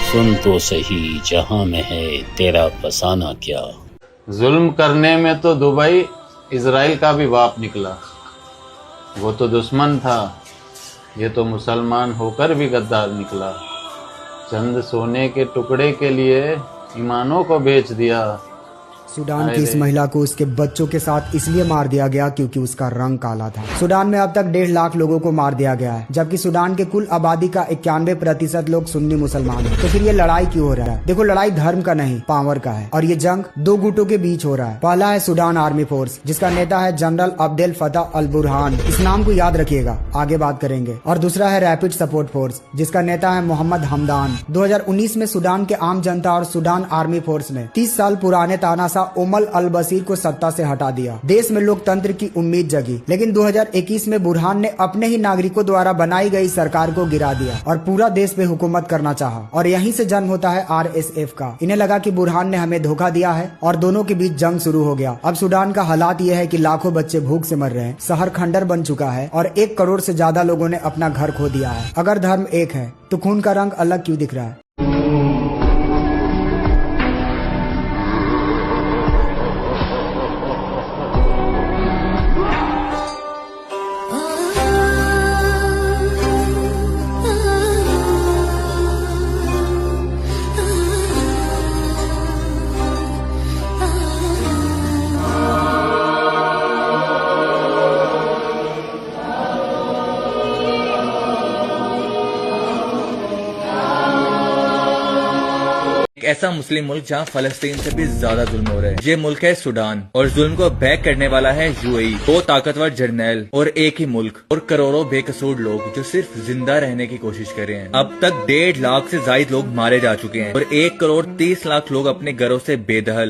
सुन तो सही जहां में है तेरा फसाना क्या। जुल्म करने में तो दुबई इजराइल का भी बाप निकला। वो तो दुश्मन था, ये तो मुसलमान होकर भी गद्दार निकला। चंद सोने के टुकड़े के लिए ईमानों को बेच दिया। सूडान की इस महिला को उसके बच्चों के साथ इसलिए मार दिया गया क्योंकि उसका रंग काला था। सूडान में अब तक 1.5 लाख लोगों को मार दिया गया है, जबकि सूडान के कुल आबादी का 91% लोग सुन्नी मुसलमान हैं। तो फिर ये लड़ाई क्यों हो रहा है? देखो, लड़ाई धर्म का नहीं, पावर का है। और ये जंग 2 गुटों के बीच हो रहा है। पहला है सूडान आर्मी फोर्स, जिसका नेता है जनरल अब्देल फतह अल बुरहान। इस नाम को याद रखिएगा, आगे बात करेंगे। और दूसरा है रैपिड सपोर्ट फोर्स, जिसका नेता है मोहम्मद हमदान। 2019 में सूडान के आम जनता और सूडान आर्मी फोर्स ने 30 साल पुराने तानाशाह ओमर अल बशीर को सत्ता से हटा दिया। देश में लोकतंत्र की उम्मीद जगी, लेकिन 2021 में बुरहान ने अपने ही नागरिकों द्वारा बनाई गई सरकार को गिरा दिया और पूरा देश पे हुकूमत करना चाहा। और यहीं से जन्म होता है RSF का। इन्हें लगा कि बुरहान ने हमें धोखा दिया है और दोनों के बीच जंग शुरू हो गया। अब सूडान का हालात ये है कि लाखों बच्चे भूख से मर रहे हैं, शहर खंडर बन चुका है और 1 करोड़ से ज्यादा लोगों ने अपना घर खो दिया है। अगर धर्म एक है तो खून का रंग अलग क्यों दिख रहा है? ऐसा मुस्लिम मुल्क जहां फलस्तीन से भी ज्यादा जुल्म हो रहा है। ये मुल्क है सूडान और जुल्म को बैक करने वाला है UAE। 2 ताकतवर जर्नैल और एक ही मुल्क और करोड़ों बेकसूर लोग जो सिर्फ जिंदा रहने की कोशिश कर रहे हैं। अब तक 1.5 लाख से ज्यादा लोग मारे जा चुके हैं और 1 करोड़ 30 लाख लोग अपने घरों से बेदखल।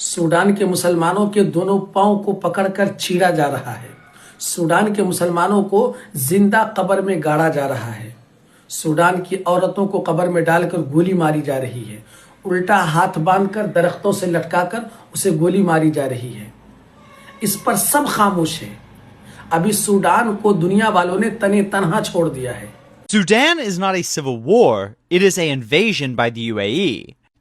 सूडान के मुसलमानों के दोनों पांव को पकड़कर चीरा जा रहा है। सूडान के मुसलमानों को जिंदा कब्र में गाड़ा जा रहा है। सूडान की औरतों को कब्र में डालकर गोली मारी जा रही है। उल्टा हाथ बांधकर दरख्तों से लटकाकर उसे गोली मारी जा रही है। इस पर सब खामोश है। अभी सूडान को दुनिया वालों ने तने तनहा छोड़ दिया है। Sudan is not a civil war, it is an invasion by the UAE.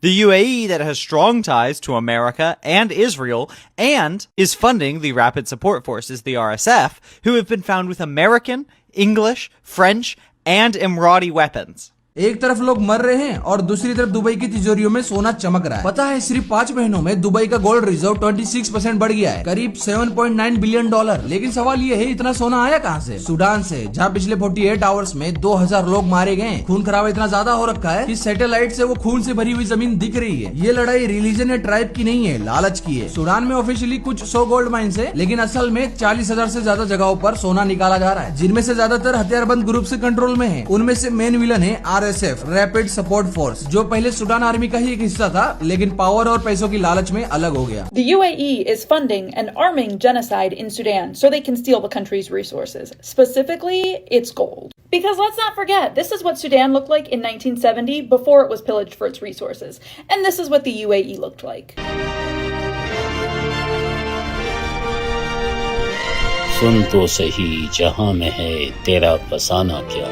The UAE that has strong ties to America and Israel and is funding the Rapid Support Forces, the RSF, who have been found with American, English, French, and Emirati weapons. एक तरफ लोग मर रहे हैं और दूसरी तरफ Dubai की तिजोरियों में सोना चमक रहा है। पता है, सिर्फ 5 महीनों में दुबई का गोल्ड रिजर्व 26% बढ़ गया है, करीब $7.9 बिलियन। लेकिन सवाल ये है, इतना सोना आया कहाँ से? सूडान से, जहाँ पिछले 48 आवर्स में 2000 लोग मारे गए। खून खराबा इतना ज्यादा हो रखा है कि सैटेलाइट से वो खून से भरी हुई जमीन दिख रही है। ये लड़ाई रिलीजन या ट्राइब की नहीं है, लालच की है। सूडान में ऑफिशियली कुछ 100 गोल्ड माइंस है, लेकिन असल में 40,000 से ज्यादा जगहों पर सोना निकाला जा रहा है, जिनमें से ज्यादातर हथियारबंद ग्रुप से कंट्रोल में है। उनमें से मेन विलन है RSF, रैपिड सपोर्ट फोर्स, जो पहले सूडान आर्मी का ही एक हिस्सा था, लेकिन पावर और पैसों की लालच में अलग हो गया। The UAE is funding and arming genocide in Sudan so they can steal the country's resources. Specifically, it's gold. Because let's not forget, this is what Sudan looked like in 1970 before it was pillaged for its resources. And this is what the UAE looked like. सुन तो सही जहां में है तेरा फसाना क्या।